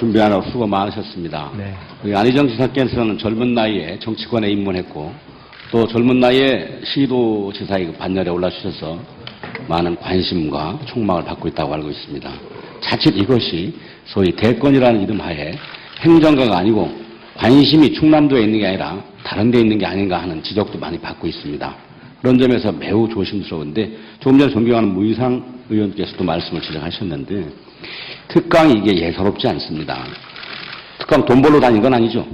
준비하느라 수고 많으셨습니다. 네. 우리 안희정 지사께서는 젊은 나이에 정치권에 입문했고 또 젊은 나이에 시도지사의 반열에 올라주셔서 많은 관심과 촉망을 받고 있다고 알고 있습니다. 자칫 이것이 소위 대권이라는 이름 하에 행정가가 아니고 관심이 충남도에 있는 게 아니라 다른 데 있는 게 아닌가 하는 지적도 많이 받고 있습니다. 그런 점에서 매우 조심스러운데 조금 전에 존경하는 무이상 의원께서도 말씀을 지적하셨는데 특강이 이게 예사롭지 않습니다. 특강 돈 벌러 다닌 건 아니죠?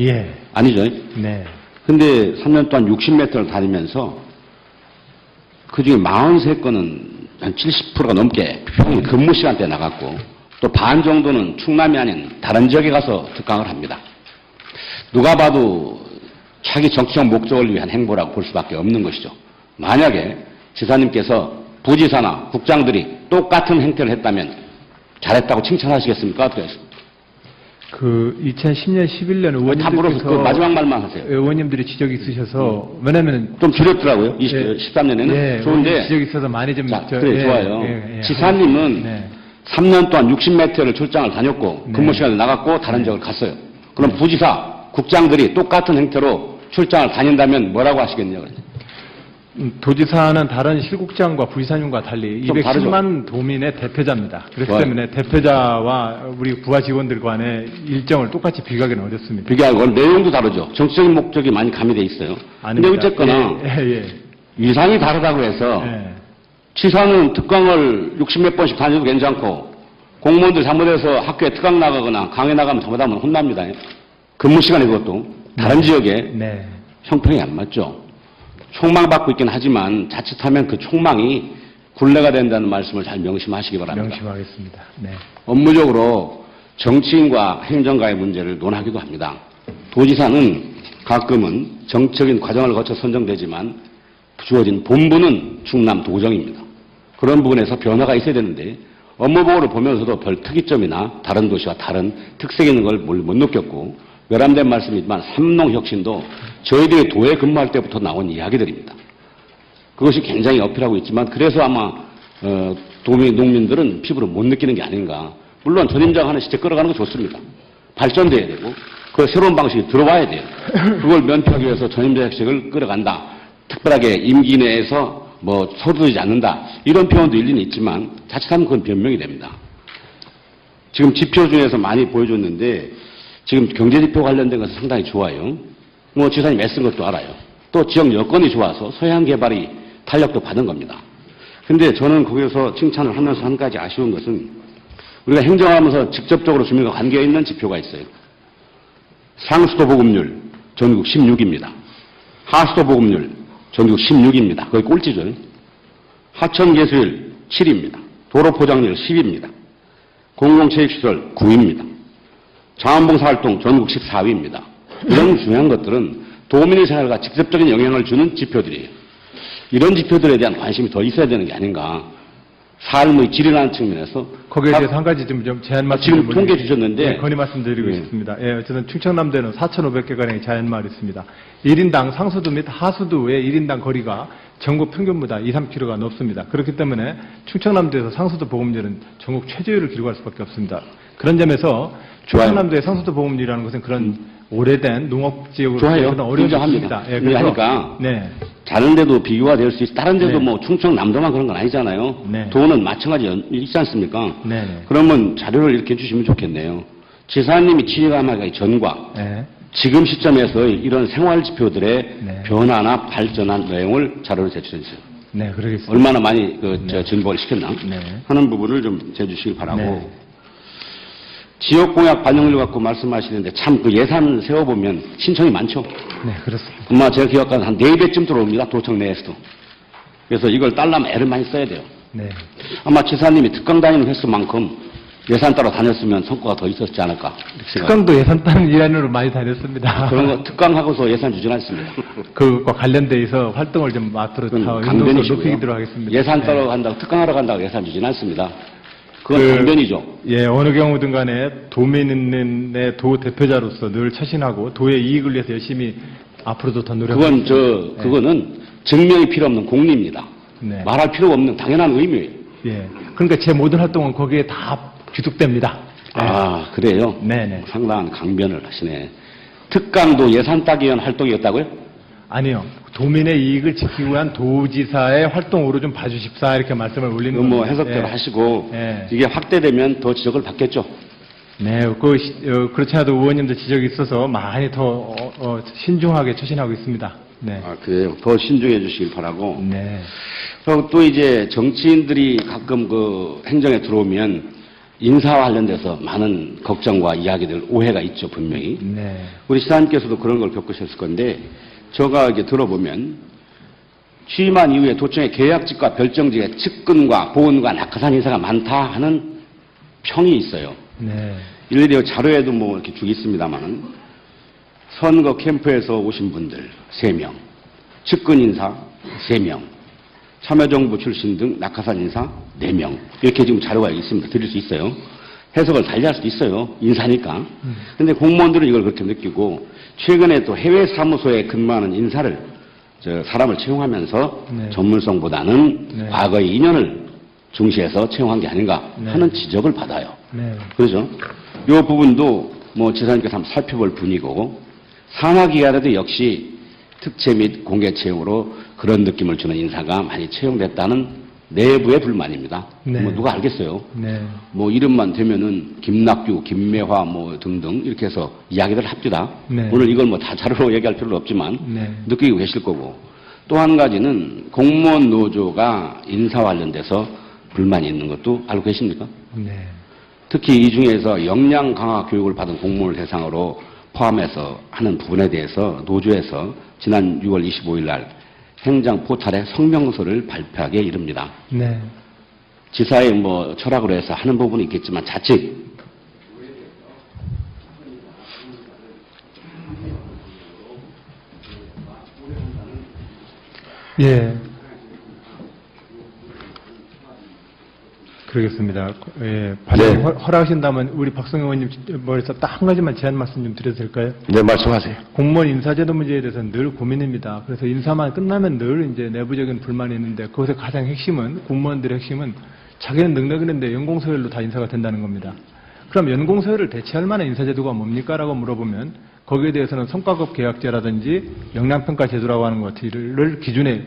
예. 아니죠? 네. 근데 3년 동안 60m를 다니면서 그중에 43건은 한 70%가 넘게 평일 근무 시간대에 나갔고 또 반 정도는 충남이 아닌 다른 지역에 가서 특강을 합니다. 누가 봐도 자기 정치적 목적을 위한 행보라고 볼 수밖에 없는 것이죠. 만약에 지사님께서 부지사나 국장들이 똑같은 행태를 했다면 잘했다고 칭찬하시겠습니까? 어떻게 하십니까? 그 2010년, 11년 다 물어서 그 마지막 말만 하세요. 의원님들이 지적이 있으셔서 왜냐면 좀 줄였더라고요. 예, 13년에는. 예, 좋은데. 지적이 있어서 많이 좀. 자, 그래, 좋아요. 예, 지사님은 네. 3년 동안 60m를 출장을 다녔고 네. 근무 시간에 나갔고 다른 지역을 갔어요. 그럼 부지사, 국장들이 똑같은 행태로 출장을 다닌다면 뭐라고 하시겠냐고. 도지사는 다른 실국장과 부지사님과 달리 좀 210만 도민의 대표자입니다. 그렇기 좋아요. 때문에 대표자와 우리 부하 직원들 간의 일정을 똑같이 비교하기는 어렵습니다. 비교하고 내용도 다르죠. 정치적인 목적이 많이 가미돼 있어요. 근데 아닙니다. 어쨌거나 예. 위상이 다르다고 해서 예. 지사는 특강을 60몇 번씩 다녀도 괜찮고 공무원들 잘못해서 학교에 특강 나가거나 강의 나가면 잘못하면 혼납니다. 근무 시간에 그것도 다른 지역에 네. 형평이 안 맞죠. 촉망받고 있긴 하지만 자칫하면 그 촉망이 굴레가 된다는 말씀을 잘 명심하시기 바랍니다. 명심하겠습니다. 네. 업무적으로 정치인과 행정가의 문제를 논하기도 합니다. 도지사는 가끔은 정치적인 과정을 거쳐 선정되지만 주어진 본부는 충남 도정입니다. 그런 부분에서 변화가 있어야 되는데 업무보고를 보면서도 별 특이점이나 다른 도시와 다른 특색이 있는 걸 못 느꼈고 외람된 말씀이지만 삼농혁신도 저희들이 도에 근무할 때부터 나온 이야기들입니다. 그것이 굉장히 어필하고 있지만 그래서 아마 농민들은 피부로 못 느끼는 게 아닌가. 물론 전임자가 하는 시대 끌어가는 거 좋습니다. 발전돼야 되고 그 새로운 방식이 들어와야 돼요. 그걸 면피하기 위해서 전임자 혁신을 끌어간다. 특별하게 임기 내에서 뭐 서두르지 않는다. 이런 표현도 일리는 있지만 자칫하면 그건 변명이 됩니다. 지금 지표 중에서 많이 보여줬는데 지금 경제지표 관련된 것은 상당히 좋아요. 뭐 지사님 애쓴 것도 알아요. 또 지역 여건이 좋아서 소양 개발이 탄력도 받은 겁니다. 근데 저는 거기서 칭찬을 하면서 한 가지 아쉬운 것은 우리가 행정하면서 직접적으로 주민과 관계 있는 지표가 있어요. 상수도 보급률 전국 16입니다. 하수도 보급률 전국 16입니다. 거의 꼴찌죠. 하천 개수율 7입니다. 도로 포장률 10입니다. 공공체육시설 9입니다. 자원봉사활동 전국 14위입니다. 이런 중요한 것들은 도민의 생활과 직접적인 영향을 주는 지표들이에요. 이런 지표들에 대한 관심이 더 있어야 되는 게 아닌가. 삶의 질이라는 측면에서. 거기에 대해서 한 가지 좀 제안 말씀. 지금 통계 주셨는데. 네, 건의 말씀드리고 싶습니다. 예, 어쨌든 충청남도에는 4,500개가량의 자연마을이 있습니다. 1인당 상수도 및 하수도의 1인당 거리가 전국 평균보다 2, 3km가 높습니다. 그렇기 때문에 충청남도에서 상수도 보급률은 전국 최저율을 기록할 수밖에 없습니다. 그런 점에서 충청남도의 상수도 보급률이라는 것은 그런 오래된 농업지역으로 좋아요. 어려운 점입니다. 예, 그러니까 네. 다른 데도 비교가 될 수 있어. 다른 데도 네. 뭐 충청남도만 그런 건 아니잖아요. 네. 도는 마찬가지 있지 않습니까? 네. 그러면 자료를 이렇게 해주시면 좋겠네요. 지사님이 취임하기 전과 네. 지금 시점에서 이런 생활 지표들의 네. 변화나 발전한 내용을 자료로 제출해 주세요. 네, 그러겠습니다. 얼마나 많이 진보를 시켰나 네. 하는 부분을 좀 재주시길 바라고. 네. 지역 공약 반영률 갖고 말씀하시는데 참 그 예산 세워보면 신청이 많죠. 네, 그렇습니다. 아마 제가 기억하는 한 4배쯤 들어옵니다. 도청 내에서도. 그래서 이걸 딸라면 애를 많이 써야 돼요. 네. 아마 지사님이 특강 다니는 횟수만큼 예산 따로 다녔으면 성과가 더 있었지 않을까. 특강도 예산 따는 일환으로 많이 다녔습니다. 그런 거 특강하고서 예산 주진 않습니다. 그것과 관련돼서 활동을 좀 앞으로 강변이시고요. 높이도록 하겠습니다. 예산 따로 네. 간다고 특강하러 간다고 예산 주진 않습니다. 그건 강변이죠. 예, 어느 경우든 간에 도민의 도 대표자로서 늘 처신하고 도의 이익을 위해서 열심히 앞으로도 더 노력하겠습니다. 그거는 증명이 필요 없는 공리입니다. 네. 말할 필요가 없는 당연한 의무예요. 예. 그러니까 제 모든 활동은 거기에 다 귀속됩니다. 아, 그래요? 네네. 상당한 강변을 하시네. 특강도 예산 따기 위한 활동이었다고요? 아니요. 도민의 이익을 지키기 위한 도지사의 활동으로 좀 봐주십사 이렇게 말씀을 올리는 그 뭐 겁니다. 해석대로 예. 하시고 예. 이게 확대되면 더 지적을 받겠죠. 네, 그렇지 않아도 의원님들 지적이 있어서 많이 더 신중하게 추진하고 있습니다. 네. 아, 그래요. 더 신중해 주시길 바라고. 네. 그리고 또 이제 정치인들이 가끔 그 행정에 들어오면 인사와 관련돼서 많은 걱정과 이야기들, 오해가 있죠, 분명히. 네. 우리 시사님께서도 그런 걸 겪으셨을 건데, 제가 이제 들어보면, 취임한 이후에 도청의 계약직과 별정직의 측근과 보훈과 낙하산 인사가 많다 하는 평이 있어요. 네. 일일이 자료에도 뭐 이렇게 쭉 있습니다만은, 선거 캠프에서 오신 분들 3명, 측근 인사 3명, 참여정부 출신 등 낙하산 인사 4명. 이렇게 지금 자료가 있습니다. 드릴 수 있어요. 해석을 달리할 수도 있어요. 인사니까. 근데 공무원들은 이걸 그렇게 느끼고, 최근에 또 해외 사무소에 근무하는 인사를, 사람을 채용하면서 네. 전문성보다는 네. 과거의 인연을 중시해서 채용한 게 아닌가 하는 지적을 받아요. 네. 그렇죠? 이 부분도 뭐 지사님께서 한번 살펴볼 분이고, 산하기관에도 역시 특채 및 공개 채용으로 그런 느낌을 주는 인사가 많이 채용됐다는 내부의 불만입니다. 네. 뭐 누가 알겠어요? 네. 뭐 이름만 되면은 김낙규, 김매화 뭐 등등 이렇게 해서 이야기들 합디다. 네. 오늘 이걸 뭐 다 자료로 얘기할 필요는 없지만 네. 느끼고 계실 거고. 또 한 가지는 공무원 노조가 인사와 관련돼서 불만이 있는 것도 알고 계십니까? 네. 특히 이 중에서 역량 강화 교육을 받은 공무원을 대상으로 포함해서 하는 부분에 대해서 노조에서 지난 6월 25일 날 행정 포탈에 성명서를 발표하게 이릅니다. 네. 지사의 뭐 철학으로 해서 하는 부분이 있겠지만 자칫 예. 그러겠습니다. 예. 반장님 네. 허락하신다면 우리 박성영 의원님 머리에서 딱 한 가지만 제안 말씀 좀 드려도 될까요? 네, 말씀하세요. 공무원 인사제도 문제에 대해서는 늘 고민입니다. 그래서 인사만 끝나면 늘 이제 내부적인 불만이 있는데 그것의 가장 핵심은 공무원들의 핵심은 자기는 능력 있는데 연공서열로 다 인사가 된다는 겁니다. 그럼 연공서열을 대체할 만한 인사제도가 뭡니까? 라고 물어보면 거기에 대해서는 성과급 계약제라든지 역량평가 제도라고 하는 것들을 기준에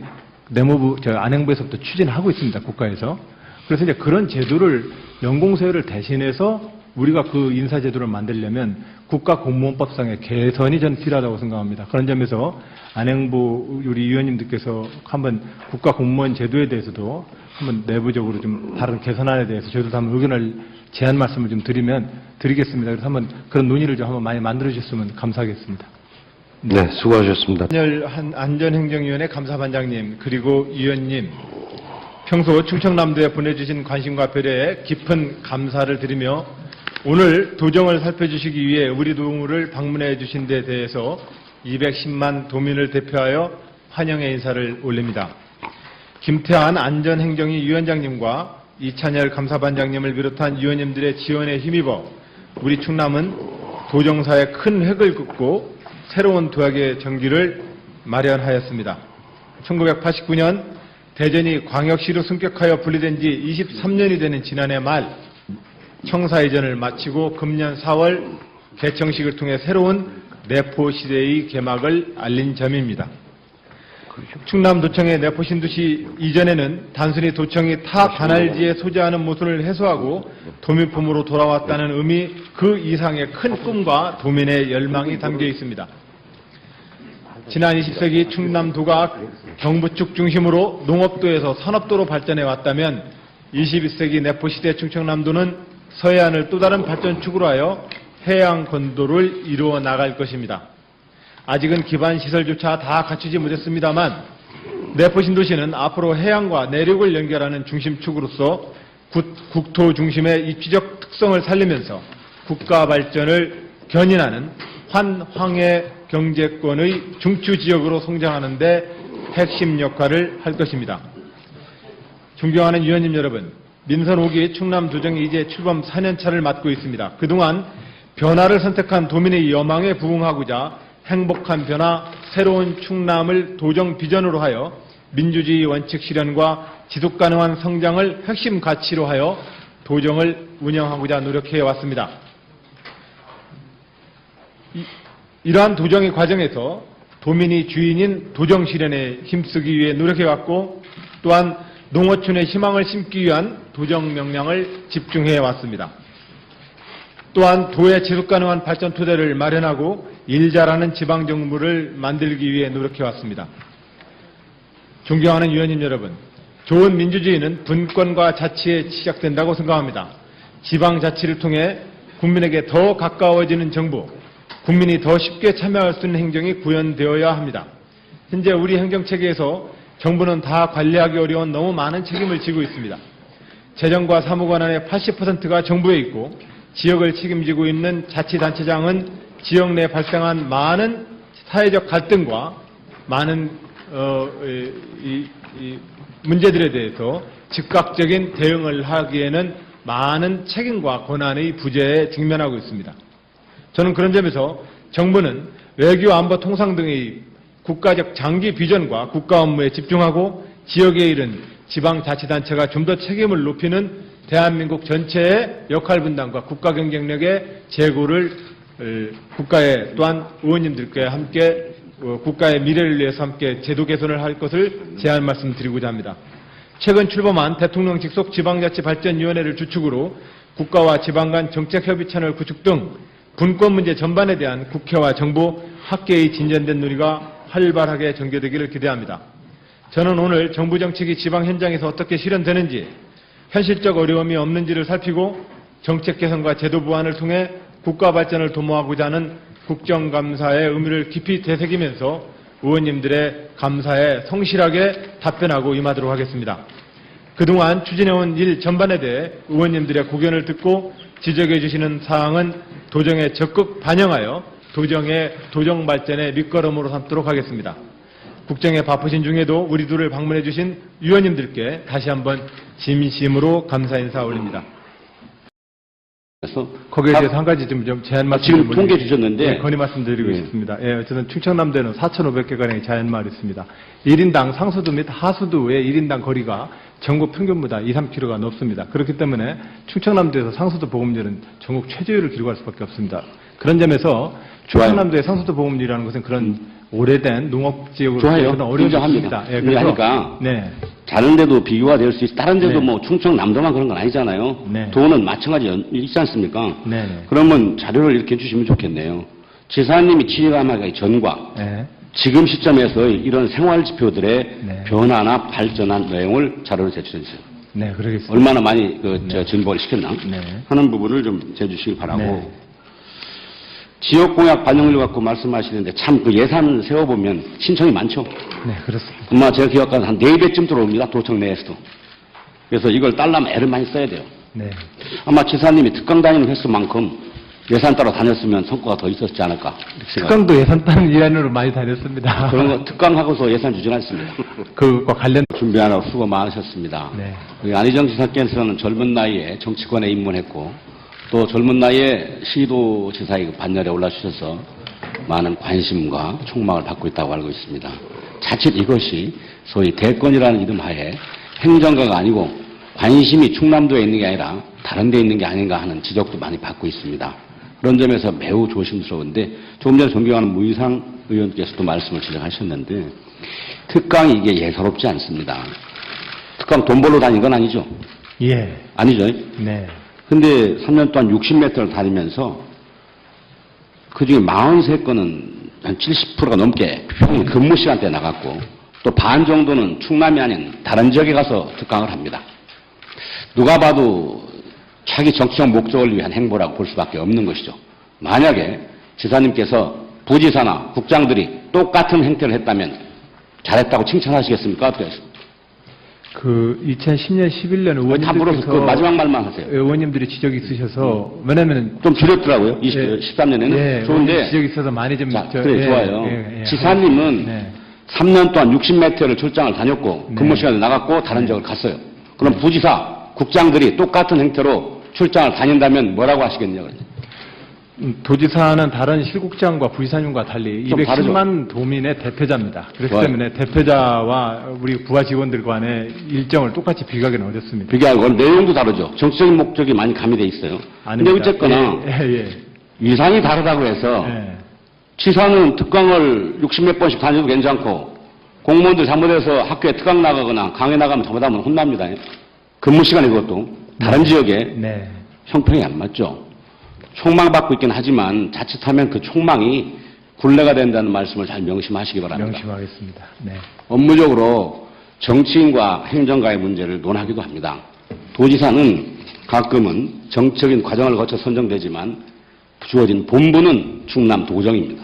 내무부, 안행부에서부터 추진하고 있습니다. 국가에서. 그래서 이제 그런 제도를 연공서열을 대신해서 우리가 그 인사제도를 만들려면 국가공무원법상의 개선이 전 필요하다고 생각합니다. 그런 점에서 안행부 우리 위원님들께서 한번 국가공무원 제도에 대해서도 한번 내부적으로 좀 다른 개선안에 대해서 저희도 한번 의견을 제안 말씀을 좀 드리겠습니다. 그래서 한번 그런 논의를 좀 한번 많이 만들어 주셨으면 감사하겠습니다. 네, 수고하셨습니다. 안전행정위원회 감사반장님 그리고 위원님 평소 충청남도에 보내주신 관심과 배려에 깊은 감사를 드리며 오늘 도정을 살펴주시기 위해 우리 동무를 방문해 주신 데 대해서 210만 도민을 대표하여 환영의 인사를 올립니다. 김태환 안전행정위 위원장님과 이찬열 감사반장님을 비롯한 위원님들의 지원에 힘입어 우리 충남은 도정사의 큰 획을 긋고 새로운 도약의 전기를 마련하였습니다. 1989년 대전이 광역시로 승격하여 분리된 지 23년이 되는 지난해 말 청사 이전을 마치고 금년 4월 개청식을 통해 새로운 내포시대의 개막을 알린 점입니다. 충남도청의 내포신도시 이전에는 단순히 도청이 타 관할지에 소재하는 모순을 해소하고 도민품으로 돌아왔다는 의미 그 이상의 큰 꿈과 도민의 열망이 담겨 있습니다. 지난 20세기 충남도가 경부 쪽 중심으로 농업도에서 산업도로 발전해 왔다면 21세기 내포시대 충청남도는 서해안을 또 다른 발전축으로 하여 해양 건도를 이루어 나갈 것입니다. 아직은 기반 시설조차 다 갖추지 못했습니다만 내포신도시는 앞으로 해양과 내륙을 연결하는 중심축으로서 국토 중심의 입지적 특성을 살리면서 국가 발전을 견인하는 환황의 경제권의 중추지역으로 성장하는 데 핵심 역할을 할 것입니다. 존경하는 위원님 여러분, 민선 5기 충남도정이 이제 출범 4년차를 맞고 있습니다. 그동안 변화를 선택한 도민의 여망에 부응하고자 행복한 변화, 새로운 충남을 도정 비전으로 하여 민주주의 원칙 실현과 지속가능한 성장을 핵심 가치로 하여 도정을 운영하고자 노력해 왔습니다. 이러한 도정의 과정에서 도민이 주인인 도정 실현에 힘쓰기 위해 노력해 왔고, 또한 농어촌의 희망을 심기 위한 도정 역량을 집중해 왔습니다. 또한 도의 지속 가능한 발전 토대를 마련하고 일 잘하는 지방정부를 만들기 위해 노력해 왔습니다. 존경하는 위원님 여러분, 좋은 민주주의는 분권과 자치에 시작된다고 생각합니다. 지방자치를 통해 국민에게 더 가까워지는 정부, 국민이 더 쉽게 참여할 수 있는 행정이 구현되어야 합니다. 현재 우리 행정체계에서 정부는 다 관리하기 어려운 너무 많은 책임을 지고 있습니다. 재정과 사무관한의 80%가 정부에 있고, 지역을 책임지고 있는 자치단체장은 지역 내 발생한 많은 사회적 갈등과 많은 문제들에 대해서 즉각적인 대응을 하기에는 많은 책임과 권한의 부재에 직면하고 있습니다. 저는 그런 점에서 정부는 외교, 안보, 통상 등의 국가적 장기 비전과 국가 업무에 집중하고, 지역에 이른 지방자치단체가 좀 더 책임을 높이는 대한민국 전체의 역할 분담과 국가 경쟁력의 제고를 국가에, 또한 의원님들께 함께 국가의 미래를 위해서 함께 제도 개선을 할 것을 제안 말씀드리고자 합니다. 최근 출범한 대통령 직속 지방자치발전위원회를 주축으로 국가와 지방 간 정책협의체널 구축 등 분권 문제 전반에 대한 국회와 정부 학계의 진전된 논의가 활발하게 전개되기를 기대합니다. 저는 오늘 정부 정책이 지방 현장에서 어떻게 실현되는지, 현실적 어려움이 없는지를 살피고 정책 개선과 제도 보완을 통해 국가 발전을 도모하고자 하는 국정감사의 의미를 깊이 되새기면서 의원님들의 감사에 성실하게 답변하고 임하도록 하겠습니다. 그동안 추진해온 일 전반에 대해 의원님들의 고견을 듣고 지적해 주시는 사항은 도정에 적극 반영하여 도정 발전의 밑거름으로 삼도록 하겠습니다. 국정에 바쁘신 중에도 우리 둘을 방문해 주신 위원님들께 다시 한번 진심으로 감사 인사 올립니다. 그래서 거기에 대해서 한 가지 좀 제안 말씀 지금 통계 주셨는데 네, 건의 말씀드리고 네. 싶습니다. 예, 저는 충청남도에는 4,500개가량의 자연마을이 있습니다. 1인당 상수도 및 하수도의 1인당 거리가 전국 평균보다 2, 3km가 높습니다. 그렇기 때문에 충청남도에서 상수도 보급률은 전국 최저율을 기록할 수밖에 없습니다. 그런 점에서 충청남도의 상수도 보급률이라는 것은 그런 오래된 농업지역으로 좋아요. 어려움이 인정합니다. 있습니다. 예, 그래서 하니까 네. 다른 데도 비교가 될 수 있어. 다른 데도 네. 뭐 충청남도만 그런 건 아니잖아요. 네. 도는 마찬가지 있지 않습니까? 네, 네. 그러면 자료를 이렇게 주시면 좋겠네요. 지사님이 취재감하기 전과 네. 지금 시점에서 이런 생활 지표들의 네. 변화나 발전한 내용을 자료를 제출해 주세요. 네, 그러겠습니다. 얼마나 많이 진보를 시켰나 네. 하는 부분을 좀 재주시기 바라고. 네. 지역 공약 반영률 갖고 말씀하시는데 참 그 예산 세워보면 신청이 많죠. 네, 그렇습니다. 아마 제가 기억하는 한 4배쯤 들어옵니다. 도청 내에서도. 그래서 이걸 딸려면 애를 많이 써야 돼요. 네. 아마 지사님이 특강 다니는 횟수만큼 예산 따라 다녔으면 성과가 더 있었지 않을까. 이렇게 생각합니다. 특강도 예산 따는 일환으로 많이 다녔습니다. 그런 거 특강하고서 예산 주진 않습니다. 그것과 관련. 준비하느라 수고 많으셨습니다. 네. 우리 안희정 지사께서는 젊은 나이에 정치권에 입문했고 또 젊은 나이에 시도지사의 반열에 올라주셔서 많은 관심과 촉망을 받고 있다고 알고 있습니다. 자칫 이것이 소위 대권이라는 이름 하에 행정가가 아니고 관심이 충남도에 있는 게 아니라 다른 데 있는 게 아닌가 하는 지적도 많이 받고 있습니다. 그런 점에서 매우 조심스러운데 조금 전에 존경하는 무이상 의원께서도 말씀을 지적하셨는데 특강이 이게 예사롭지 않습니다. 특강 돈 벌러 다닌 건 아니죠? 예. 아니죠? 네. 근데 3년 동안 60m를 다니면서 그중에 43건은 한 70%가 넘게 평균 근무 시간대에 나갔고 또 반 정도는 충남이 아닌 다른 지역에 가서 특강을 합니다. 누가 봐도 자기 정치적 목적을 위한 행보라고 볼 수밖에 없는 것이죠. 만약에 지사님께서 부지사나 국장들이 똑같은 행태를 했다면 잘했다고 칭찬하시겠습니까? 어떻겠습니까? 그 2010년, 11년 다 물어서 그 마지막 말만 하세요. 의원님들이 지적이 있으셔서 왜냐면은 좀 줄였더라고요. 예, 13년에는. 예, 좋은데. 지적이 있어서 많이 좀 자, 그래, 좋아요. 예, 지사님은 네. 3년 동안 60m를 출장을 다녔고 네. 근무 시간에 나갔고 다른 지역을 갔어요. 그럼 부지사, 국장들이 똑같은 행태로 출장을 다닌다면 뭐라고 하시겠냐고요. 도지사는 다른 실국장과 부지사님과 달리 좀 210만 도민의 대표자입니다. 그렇기 좋아요. 때문에 대표자와 우리 부하 직원들 간의 일정을 똑같이 비교하기는 어렵습니다. 비교하고 내용도 다르죠. 정치적인 목적이 많이 가미돼 있어요. 근데 아닙니다. 어쨌거나 예. 위상이 다르다고 해서 예. 치사는 특강을 60몇 번씩 다녀도 괜찮고 공무원들 잘못해서 학교에 특강 나가거나 강의 나가면 잘못하면 혼납니다. 근무 시간에 그것도 다른 지역에 네. 형평이 안 맞죠. 총망받고 있긴 하지만 자칫하면 그 총망이 굴레가 된다는 말씀을 잘 명심하시기 바랍니다. 명심하겠습니다. 네. 업무적으로 정치인과 행정가의 문제를 논하기도 합니다. 도지사는 가끔은 정치적인 과정을 거쳐 선정되지만 주어진 본부는 충남 도정입니다.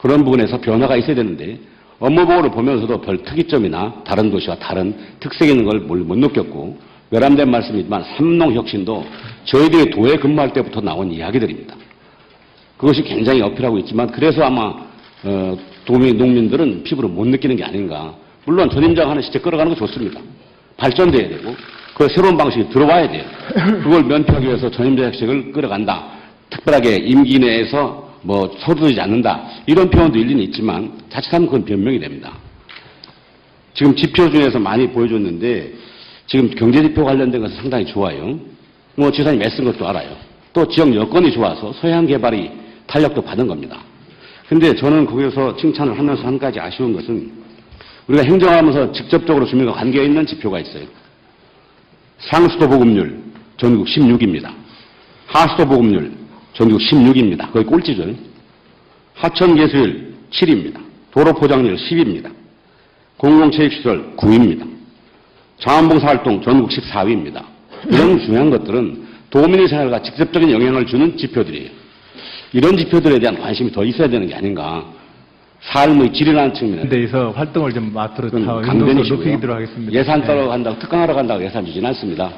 그런 부분에서 변화가 있어야 되는데 업무보고를 보면서도 별 특이점이나 다른 도시와 다른 특색이 있는 걸 못 느꼈고 외람된 말씀이지만 삼농혁신도 저희들이 도에 근무할 때부터 나온 이야기들입니다. 그것이 굉장히 어필하고 있지만 그래서 아마 농민들은 피부로 못 느끼는 게 아닌가. 물론 전임장 하는 시대 끌어가는 거 좋습니다. 발전돼야 되고 그 새로운 방식이 들어와야 돼요. 그걸 면피하기 위해서 전임장 핵식을 끌어간다. 특별하게 임기 내에서 뭐 서두르지 않는다. 이런 표현도 일리는 있지만 자칫하면 그건 변명이 됩니다. 지금 지표 중에서 많이 보여줬는데 지금 경제지표 관련된 것은 상당히 좋아요. 뭐 지사님 애쓴 것도 알아요. 또 지역 여건이 좋아서 소양 개발이 탄력도 받은 겁니다. 근데 저는 거기서 칭찬을 하면서 한 가지 아쉬운 것은 우리가 행정하면서 직접적으로 주민과 관계 있는 지표가 있어요. 상수도 보급률 전국 16입니다. 하수도 보급률 전국 16입니다. 거의 꼴찌죠. 하천 개수율 7입니다. 도로 포장률 10입니다. 공공체육시설 9입니다. 자원봉사활동 전국 14위입니다. 이런 중요한 것들은 도민의 생활과 직접적인 영향을 주는 지표들이에요. 이런 지표들에 대한 관심이 더 있어야 되는 게 아닌가. 삶의 질이라는 측면에 대해서 활동을 좀 앞으로 더 강변이시고요. 높이도록 하겠습니다. 예산 네. 따러 간다고 특강하러 간다고 예산 주진 않습니다.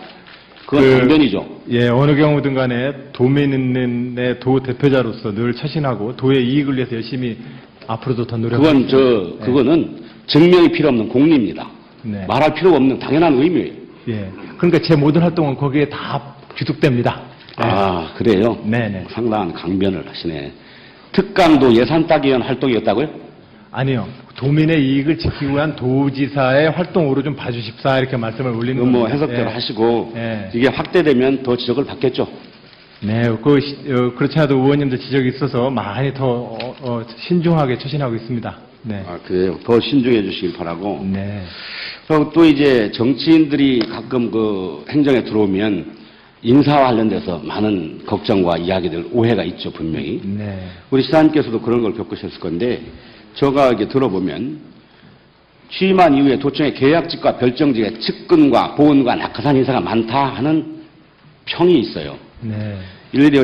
그건 강변이죠. 예, 어느 경우든 간에 도민의 도 대표자로서 늘 처신하고 도의 이익을 위해서 열심히 앞으로도 더 노력하겠습니다. 그거는 증명이 필요 없는 공리입니다. 네. 말할 필요가 없는 당연한 의무예요. 예. 그러니까 제 모든 활동은 거기에 다 귀속됩니다. 네. 아, 그래요? 네네. 상당한 강변을 하시네. 특강도 예산 따기 위한 활동이었다고요? 아니요. 도민의 이익을 지키기 위한 도지사의 활동으로 좀 봐주십사 이렇게 말씀을 올리는 그건 뭐 겁니다. 해석대로 예. 하시고 예. 이게 확대되면 더 지적을 받겠죠. 네, 그렇지 않아도 의원님들 지적이 있어서 많이 더 신중하게 처신하고 있습니다. 네. 아, 그래요. 더 신중해 주시길 바라고. 네. 그리고 또 이제 정치인들이 가끔 그 행정에 들어오면 인사와 관련돼서 많은 걱정과 이야기들, 오해가 있죠, 분명히. 네. 우리 시사님께서도 그런 걸 겪으셨을 건데, 제가 이렇게 들어보면, 취임한 이후에 도청의 계약직과 별정직의 측근과 보훈과 낙하산 인사가 많다 하는 평이 있어요. 네. 일일이